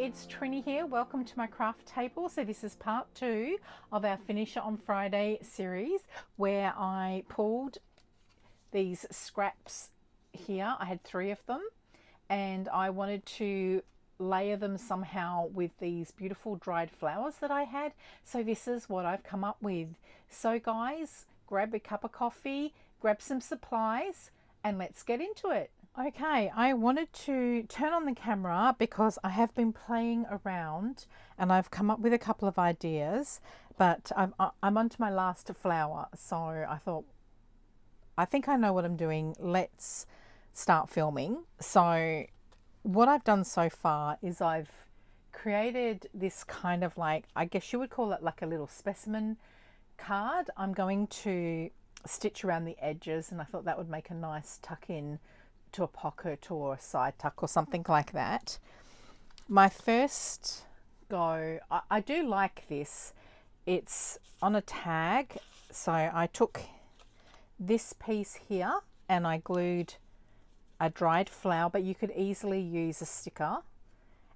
it's Trini here. Welcome to my craft table. So this is part 2 of our Finisher on Friday series where I pulled these scraps here. I had 3 of them and I wanted to layer them somehow with these beautiful dried flowers that I had. So this is what I've come up with. So guys, grab a cup of coffee, grab some supplies and let's get into it. Okay, I wanted to turn on the camera because I have been playing around and I've come up with a couple of ideas, but I'm onto my last flower. So I thought, I think I know what I'm doing. Let's start filming. So what I've done so far is I've created this kind of like, I guess you would call it like a little specimen card. I'm going to stitch around the edges and I thought that would make a nice tuck in to a pocket or a side tuck or something like that. My first go, I do like this. It's on a tag. So I took this piece here and I glued a dried flower, but you could easily use a sticker.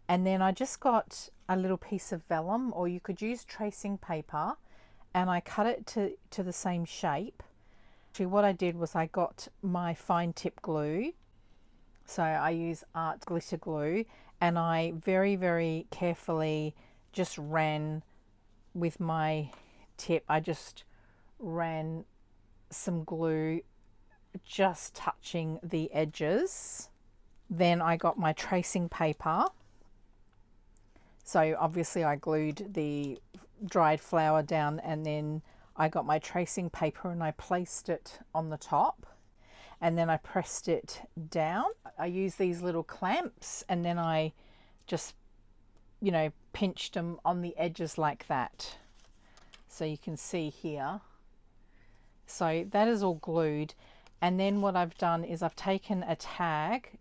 And then I just got a little piece of vellum, or you could use tracing paper, and I cut it to the same shape. Actually, what I did was I got my fine tip glue. So I use art glitter glue and I very carefully just ran with my tip. I just ran some glue just touching the edges. Then I got my tracing paper. So obviously I glued the dried flower down and then I got my tracing paper and I placed it on the top. And then I pressed it down. I used these little clamps and then I just, you know, pinched them on the edges like that. So you can see here. So that is all glued. And then what I've done is I've taken a tag.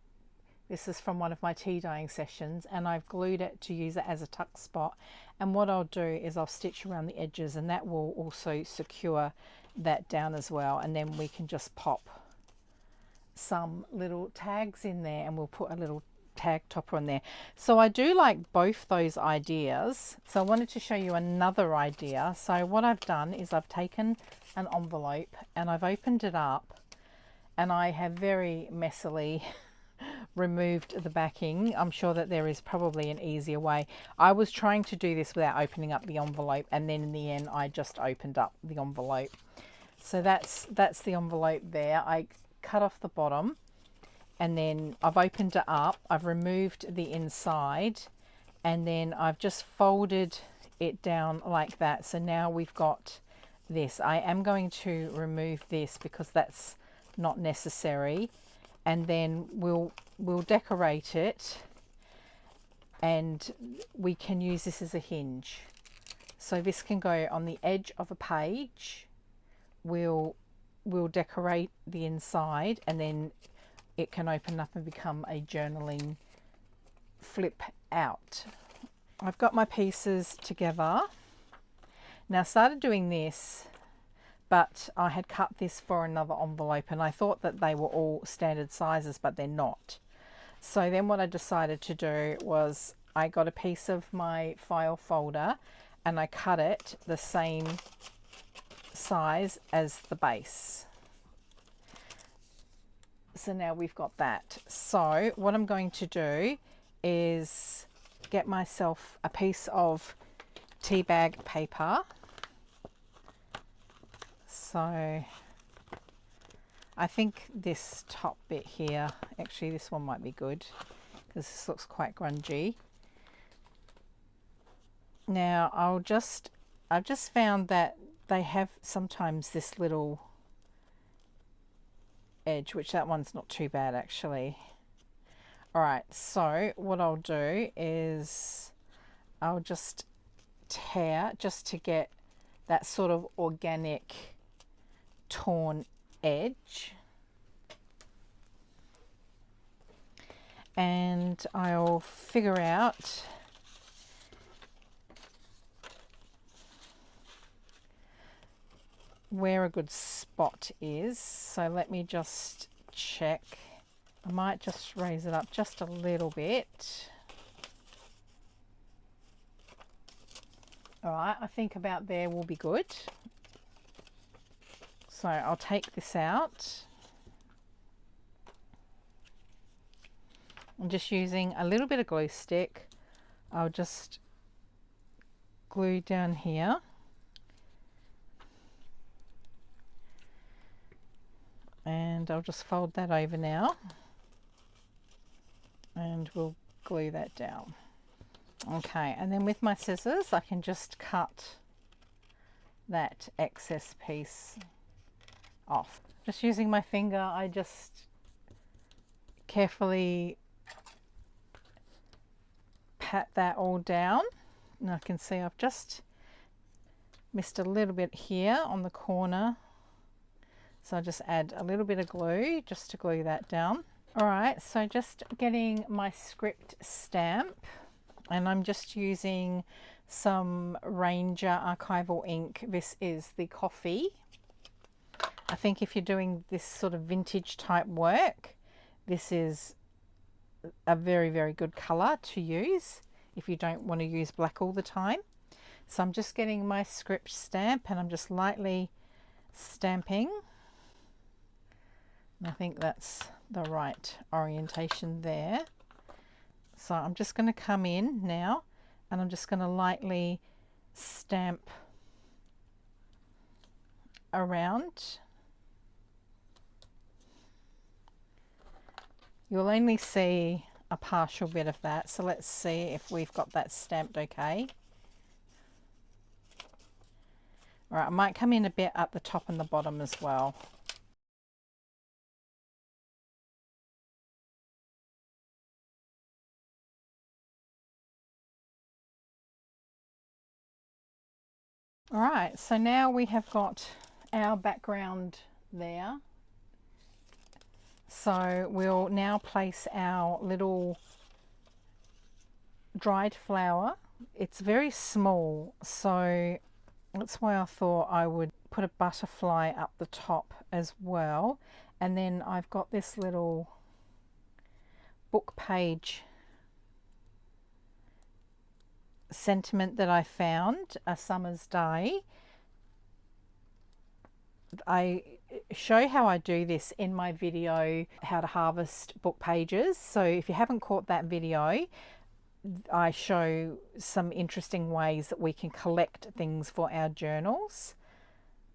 This is from one of my tea dyeing sessions and I've glued it to use it as a tuck spot. And what I'll do is I'll stitch around the edges and that will also secure that down as well. And then we can just pop some little tags in there and we'll put a little tag topper on there. So I do like both those ideas. So I wanted to show you another idea. So what I've done is I've taken an envelope and I've opened it up and I have very messily removed the backing. I'm sure that there is probably an easier way. I was trying to do this without opening up the envelope and then in the end I just opened up the envelope. So that's the envelope there. I cut off the bottom and then I've opened it up, I've removed the inside and then I've just folded it down like that. So now we've got this. I am going to remove this because that's not necessary and then we'll decorate it and we can use this as a hinge. So this can go on the edge of a page. We'll decorate the inside and then it can open up and become a journaling flip out. I've got my pieces together. Now I started doing this, but I had cut this for another envelope and I thought that they were all standard sizes, but they're not. So then what I decided to do was I got a piece of my file folder and I cut it the same size as the base. So now we've got that. So what I'm going to do is get myself a piece of tea bag paper. So I think this top bit here, actually this one might be good because this looks quite grungy. Now I've just found that they have sometimes this little edge, which that one's not too bad actually. All right, so what I'll do is I'll just tear just to get that sort of organic torn edge. And I'll figure out where a good spot is. So let me just check. I might just raise it up just a little bit. All right, I think about there will be good. So I'll take this out. I'm just using a little bit of glue stick. I'll just glue down here. And I'll just fold that over now. And we'll glue that down. Okay, and then with my scissors, I can just cut that excess piece off. Just using my finger, I just carefully pat that all down. And I can see I've just missed a little bit here on the corner. So I just add a little bit of glue just to glue that down. All right, so just getting my script stamp, and I'm just using some Ranger archival ink. This is the coffee. I think if you're doing this sort of vintage type work, this is a very, very good color to use if you don't want to use black all the time. So I'm just getting my script stamp and I'm just lightly stamping. And I think that's the right orientation there. So I'm just going to come in now and I'm just going to lightly stamp around. You'll only see a partial bit of that, so let's see if we've got that stamped okay. All right, I might come in a bit at the top and the bottom as well. All right, so now we have got our background there. So we'll now place our little dried flower. It's very small, so that's why I thought I would put a butterfly up the top as well. And then I've got this little book page sentiment that I found, A Summer's Day. I show how I do this in my video, how to harvest book pages. So if you haven't caught that video, I show some interesting ways that we can collect things for our journals.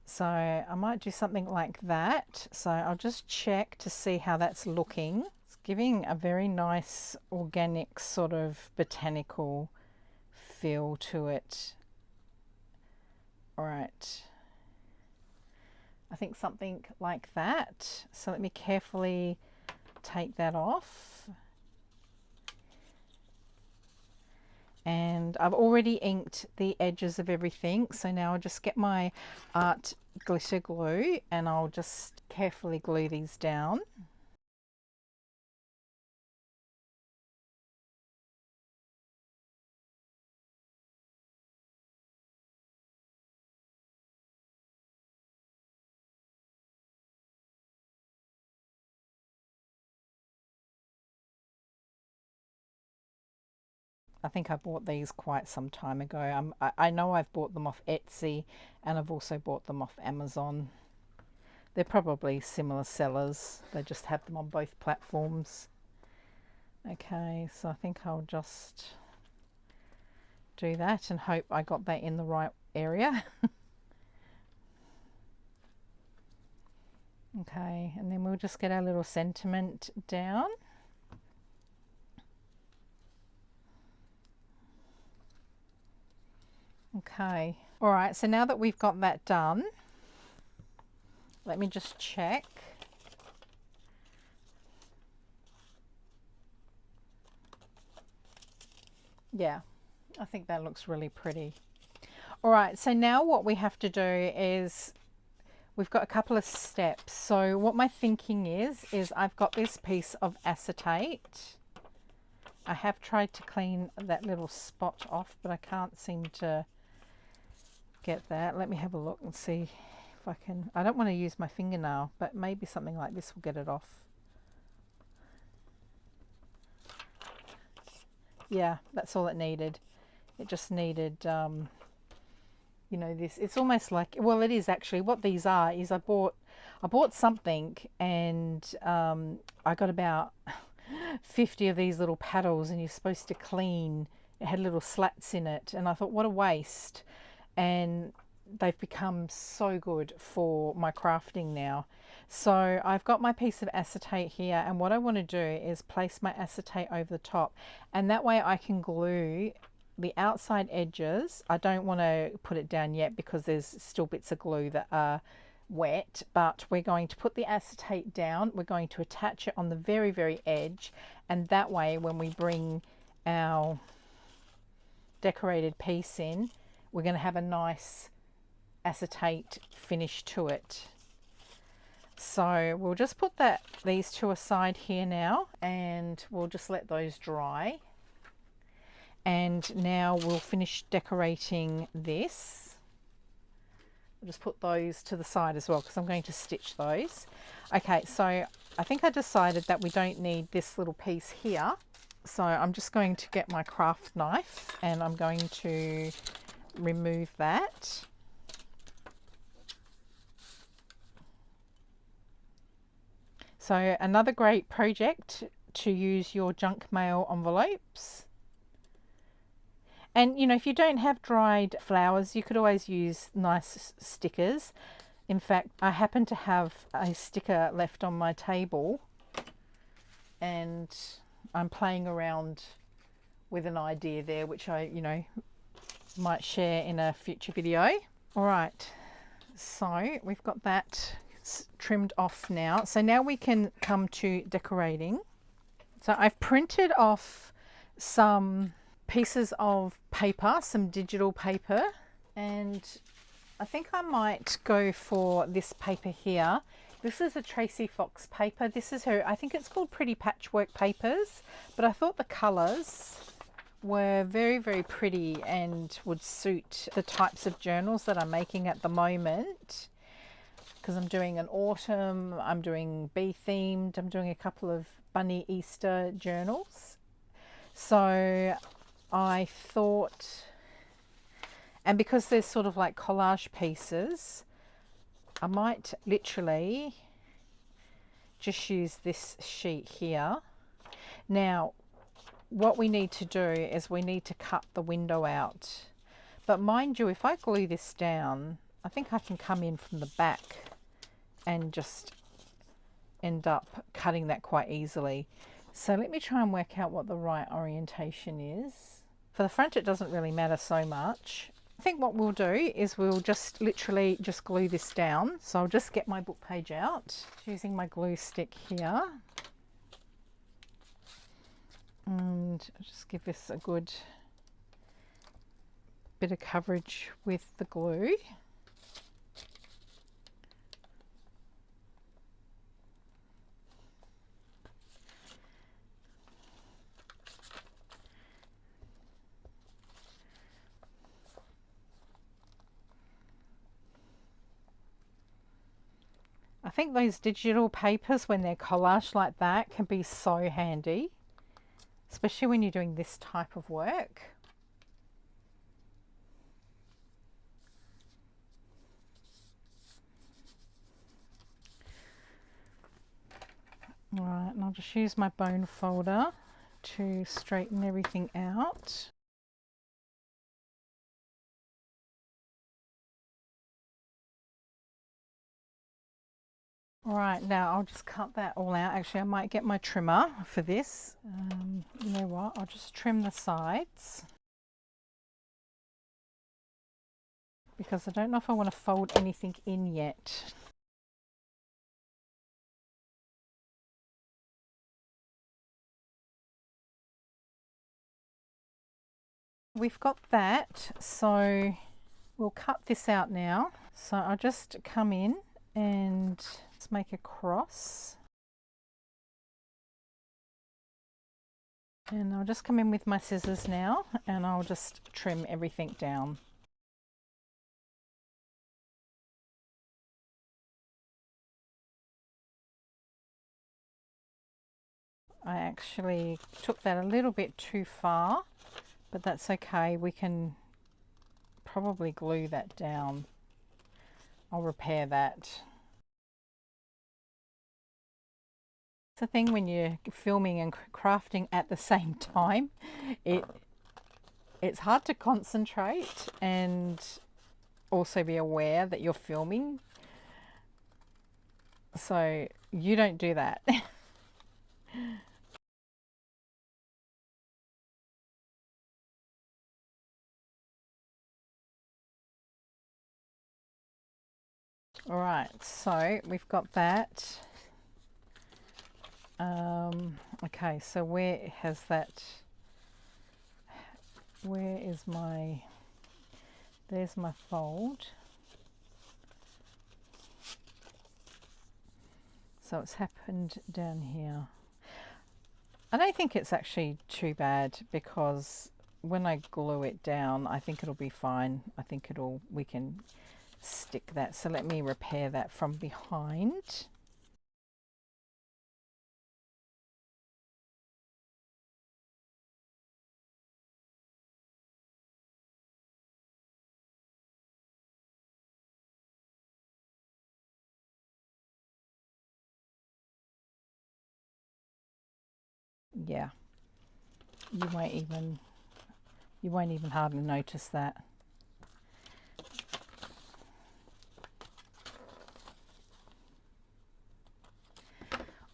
So I might do something like that. So I'll just check to see how that's looking. It's giving a very nice organic sort of botanical feel to it. All right. I think something like that. So let me carefully take that off. And I've already inked the edges of everything. So now I'll just get my art glitter glue and I'll just carefully glue these down. I think I bought these quite some time ago. I know I've bought them off Etsy and I've also bought them off Amazon. They're probably similar sellers. They just have them on both platforms. Okay, so I think I'll just do that and hope I got that in the right area. Okay, and then we'll just get our little sentiment down. Okay, all right, so now that we've got that done, let me just check. Yeah, I think that looks really pretty. All right, so now what we have to do is we've got a couple of steps. So what my thinking is I've got this piece of acetate. I have tried to clean that little spot off, but I can't seem to get that. Let me have a look and see if I can. I don't want to use my fingernail, but maybe something like this will get it off. Yeah, that's all it needed. It just needed you know, this, it's almost like, well, it is actually, what these are is I bought something, and I got about 50 of these little paddles, and you're supposed to clean. It had little slats in it, and I thought, what a waste. And they've become so good for my crafting now. So I've got my piece of acetate here, and what I want to do is place my acetate over the top, and that way I can glue the outside edges. I don't want to put it down yet because there's still bits of glue that are wet, but we're going to put the acetate down. We're going to attach it on the very, very edge, and that way when we bring our decorated piece in, we're going to have a nice acetate finish to it. So we'll just put these two aside here now, and we'll just let those dry. And now we'll finish decorating this. I'll just put those to the side as well because I'm going to stitch those. Okay, so I think I decided that we don't need this little piece here. So I'm just going to get my craft knife, and I'm going to remove that. So another great project to use your junk mail envelopes. And you know, if you don't have dried flowers, you could always use nice stickers. In fact, I happen to have a sticker left on my table, and I'm playing around with an idea there, which I, you know, might share in a future video. All right, so we've got that trimmed off now. So now we can come to decorating. So I've printed off some pieces of paper, some digital paper, and I think I might go for this paper here. This is a Tracy Fox paper. This is her, I think it's called Pretty Patchwork Papers, but I thought the colours were very, very pretty and would suit the types of journals that I'm making at the moment, because I'm doing an autumn, I'm doing bee themed, I'm doing a couple of bunny Easter journals. So I thought, and because there's sort of like collage pieces, I might literally just use this sheet here. Now, what we need to do is we need to cut the window out. But mind you, if I glue this down, I think I can come in from the back and just end up cutting that quite easily. So let me try and work out what the right orientation is. For the front, it doesn't really matter so much. I think what we'll do is we'll just literally just glue this down. So I'll just get my book page out using my glue stick here. And I'll just give this a good bit of coverage with the glue. I think those digital papers, when they're collaged like that, can be so handy, especially when you're doing this type of work. All right, and I'll just use my bone folder to straighten everything out. All right, now I'll just cut that all out. Actually, I might get my trimmer for this. You know what? I'll just trim the sides, because I don't know if I want to fold anything in yet. We've got that, so we'll cut this out now. So I'll just come in and let's make a cross. And I'll just come in with my scissors now, and I'll just trim everything down. I actually took that a little bit too far, but that's okay. We can probably glue that down. I'll repair that. The thing when you're filming and crafting at the same time, it's hard to concentrate and also be aware that you're filming. So you don't do that. All right, so we've got that. Okay, so where has that, where is my, there's my fold. So it's happened down here. I don't think it's actually too bad because when I glue it down, I think it'll be fine. I think we can stick that. So let me repair that from behind. Yeah, you won't even hardly notice that.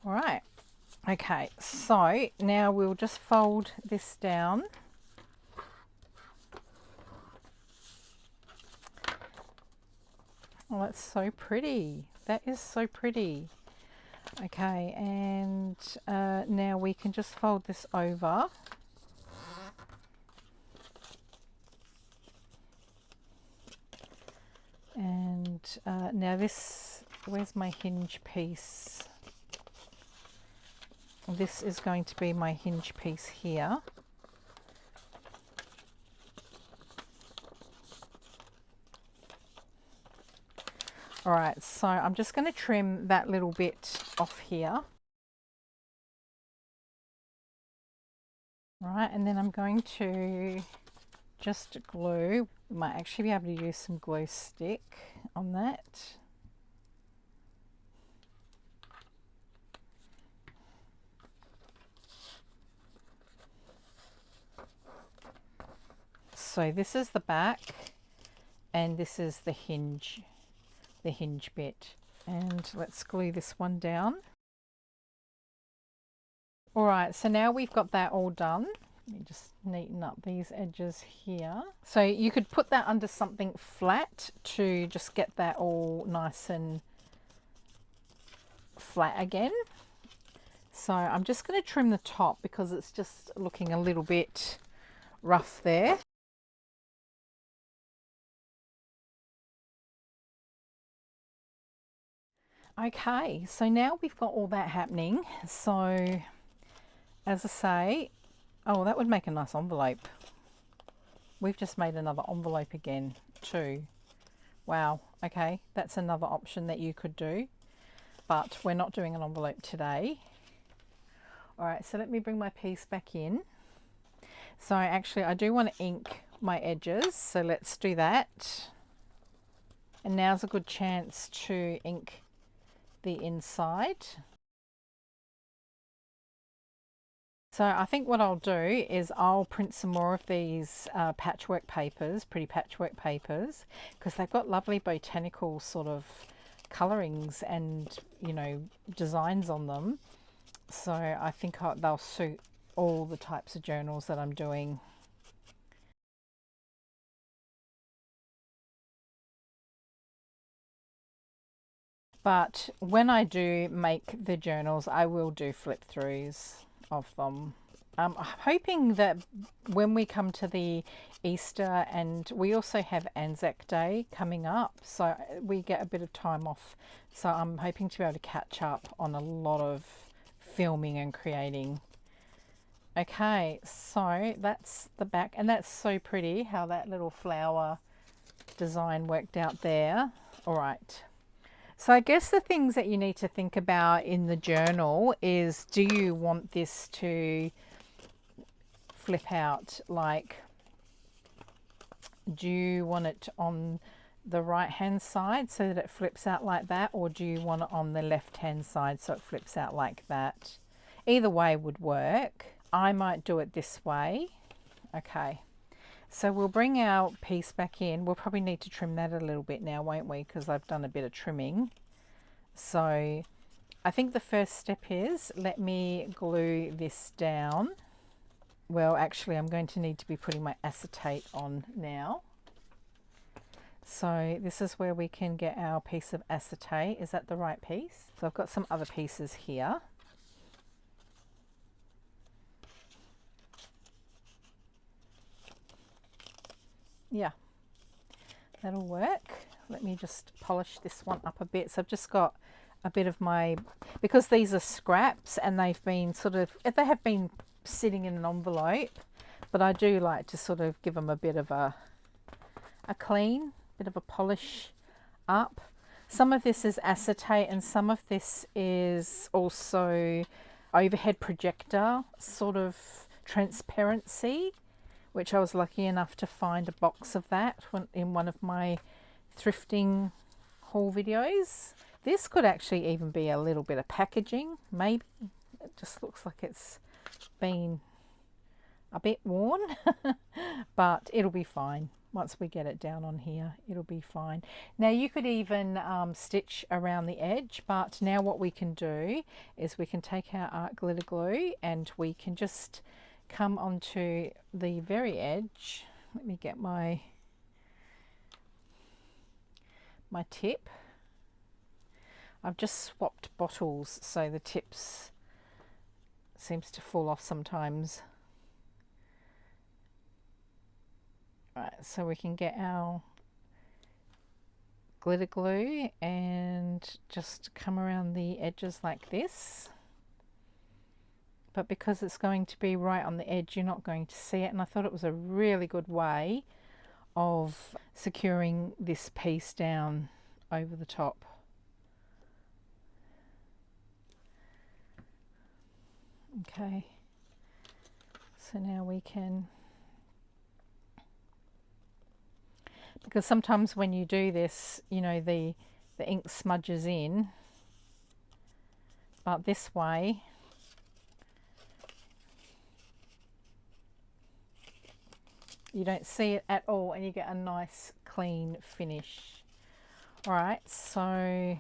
All right, okay, so now we'll just fold this down. Oh, that's so pretty. That is so pretty. Okay, and now we can just fold this over. And now this, where's my hinge piece? This is going to be my hinge piece here. All right, so I'm just going to trim that little bit off here. All right, and then I'm going to just glue. Might actually be able to use some glue stick on that. So this is the back and this is the hinge bit. And let's glue this one down. All right, so now we've got that all done. Let me just neaten up these edges here. So you could put that under something flat to just get that all nice and flat again. So I'm just going to trim the top because it's just looking a little bit rough there. Okay, so now we've got all that happening. So as I say, oh, that would make a nice envelope. We've just made another envelope again too. Wow, okay, that's another option that you could do, but we're not doing an envelope today. All right, so let me bring my piece back in. So actually I do want to ink my edges, so let's do that. And now's a good chance to ink the inside. So I think what I'll do is I'll print some more of these patchwork papers, pretty patchwork papers, because they've got lovely botanical sort of colorings and, you know, designs on them. So I think they'll suit all the types of journals that I'm doing. But when I do make the journals, I will do flip throughs of them. I'm hoping that when we come to the Easter, and we also have Anzac Day coming up, so we get a bit of time off. So I'm hoping to be able to catch up on a lot of filming and creating. Okay, so that's the back, and that's so pretty how that little flower design worked out there. All right. So I guess the things that you need to think about in the journal is, do you want this to flip out like Do you want it on the right hand side so that it flips out like that, or do you want it on the left hand side so it flips out like that? Either way would work. I might do it this way. Okay, so we'll bring our piece back in. We'll probably need to trim that a little bit now, won't we? Because I've done a bit of trimming. So I think the first step is, let me glue this down. Well, actually, I'm going to need to be putting my acetate on now. So this is where we can get our piece of acetate. Is that the right piece? So I've got some other pieces here. Yeah, that'll work. Let me just polish this one up a bit. So I've just got a bit of my, because these are scraps and they've been they have been sitting in an envelope, but I do like to sort of give them a bit of a clean, bit of a polish up. Some of this is acetate and some of this is also overhead projector sort of transparency, which I was lucky enough to find a box of that in one of my thrifting haul videos. This could actually even be a little bit of packaging, maybe. It just looks like it's been a bit worn, but it'll be fine. Once we get it down on here, it'll be fine. Now you could even stitch around the edge, but now what we can do is we can take our art glitter glue and we can just come onto the very edge. Let me get my tip. I've just swapped bottles, so the tips seems to fall off sometimes. Right, so we can get our glitter glue and just come around the edges like this. But because it's going to be right on the edge, you're not going to see it. And I thought it was a really good way of securing this piece down over the top. Okay, so now we can, because sometimes when you do this, you know, the ink smudges in, but this way you don't see it at all and you get a nice clean finish. All right, so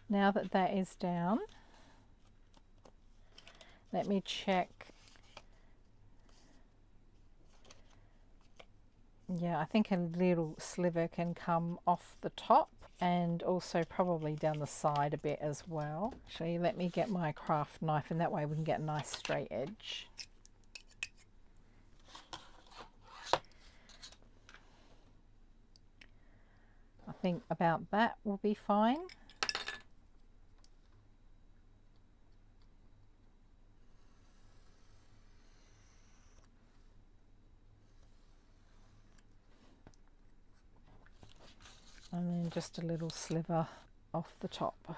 now that that is down, let me check. Yeah, I think a little sliver can come off the top and also probably down the side a bit as well. Actually, let me get my craft knife and that way we can get a nice straight edge. I think about that will be fine. And then just a little sliver off the top.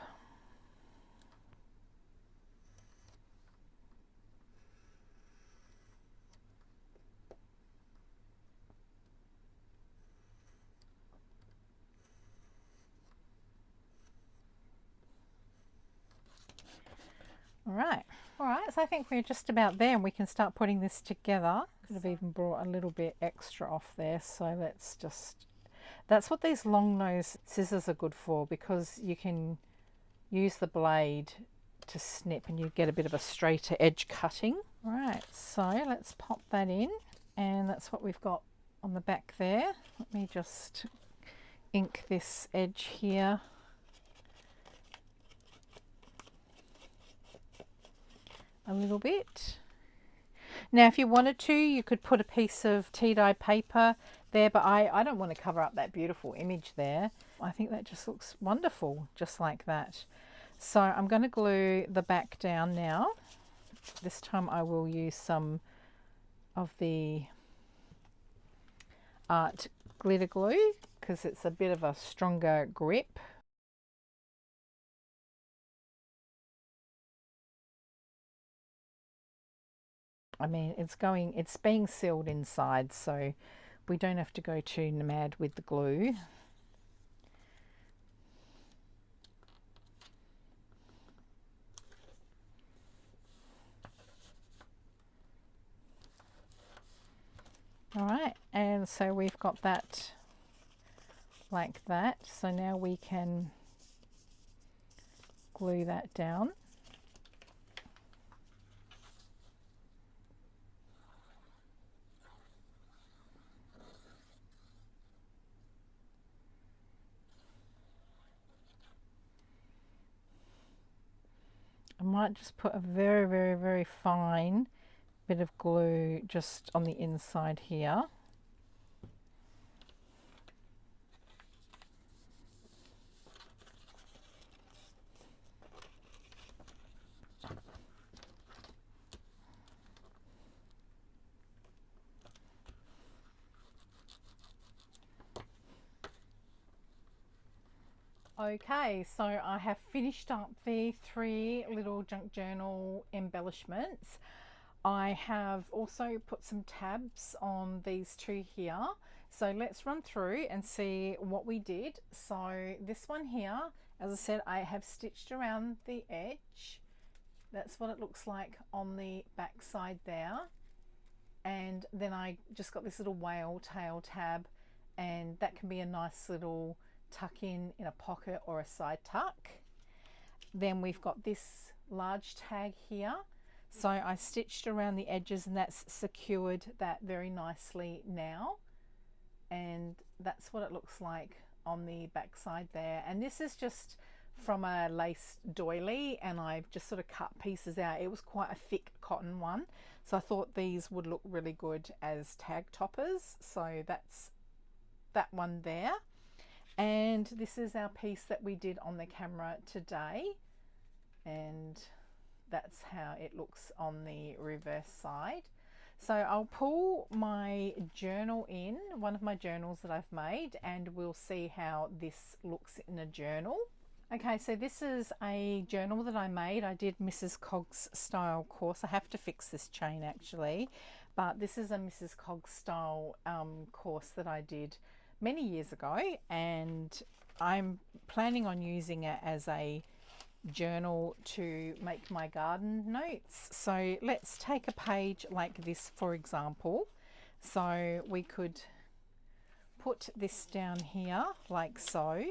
All right, so I think we're just about there and we can start putting this together. Could have even brought a little bit extra off there, so let's just, that's what these long nose scissors are good for, because you can use the blade to snip and you get a bit of a straighter edge cutting. All right, so let's pop that in, and that's what we've got on the back there. Let me just ink this edge here. A little bit. Now if you wanted to, you could put a piece of tea dye paper there, but I don't want to cover up that beautiful image there. I think that just looks wonderful, just like that. So I'm going to glue the back down now. This time I will use some of the art glitter glue because it's a bit of a stronger grip. I mean, it's being sealed inside, so we don't have to go too mad with the glue. All right, and so we've got that like that. So now we can glue that down. I might just put a very, very, very fine bit of glue just on the inside here. Okay, so I have finished up the 3 little junk journal embellishments. I have also put some tabs on these 2 here. So let's run through and see what we did. So this one here, as I said, I have stitched around the edge. That's what it looks like on the back side there. And then I just got this little whale tail tab, and that can be a nice little tuck in a pocket or a side tuck. Then we've got this large tag here, so I stitched around the edges and that's secured that very nicely now, and that's what it looks like on the back side there. And this is just from a lace doily, and I've just sort of cut pieces out. It was quite a thick cotton one, so I thought these would look really good as tag toppers. So that's that one there. And this is our piece that we did on the camera today, and that's how it looks on the reverse side. So I'll pull my journal in, one of my journals that I've made, and we'll see how this looks in a journal. Okay, so this is a journal that I made. I did Mrs. Cog's style course. I have to fix this chain actually, but this is a Mrs. Cog's style course that I did many years ago, and I'm planning on using it as a journal to make my garden notes. So let's take a page like this, for example. So we could put this down here like so,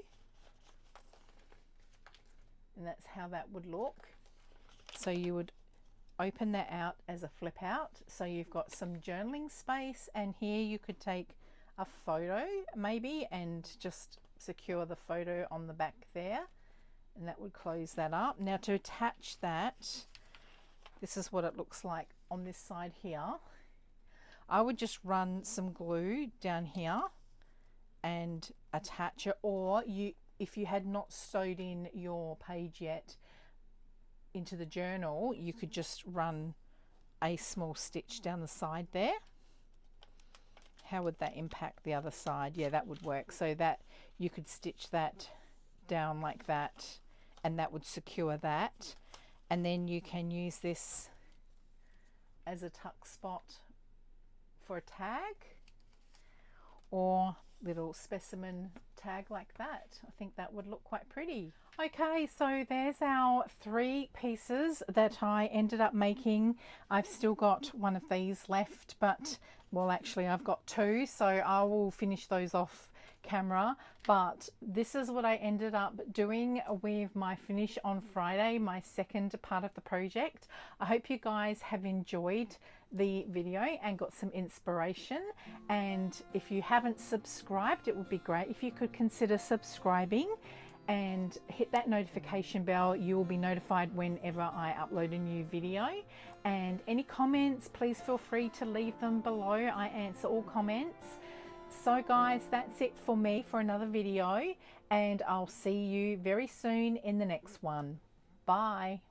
and that's how that would look. So you would open that out as a flip out, so you've got some journaling space, and here you could take a photo maybe and just secure the photo on the back there, and that would close that up. Now to attach that, this is what it looks like on this side here. I would just run some glue down here and attach it, or if you had not sewed in your page yet into the journal, you could just run a small stitch down the side there. How would that impact the other side? Yeah, that would work. So that you could stitch that down like that, and that would secure that. And then you can use this as a tuck spot for a tag, or little specimen tag like that. I think that would look quite pretty. Okay, so there's our 3 pieces that I ended up making. I've still got one of these left, but well, actually I've got 2, so I will finish those off camera. But this is what I ended up doing with my finish on Friday, my second part of the project. I hope you guys have enjoyed the video and got some inspiration, and if you haven't subscribed, it would be great if you could consider subscribing and hit that notification bell. You will be notified whenever I upload a new video. And any comments, please feel free to leave them below. I answer all comments. So guys, that's it for me for another video, and I'll see you very soon in the next one. Bye.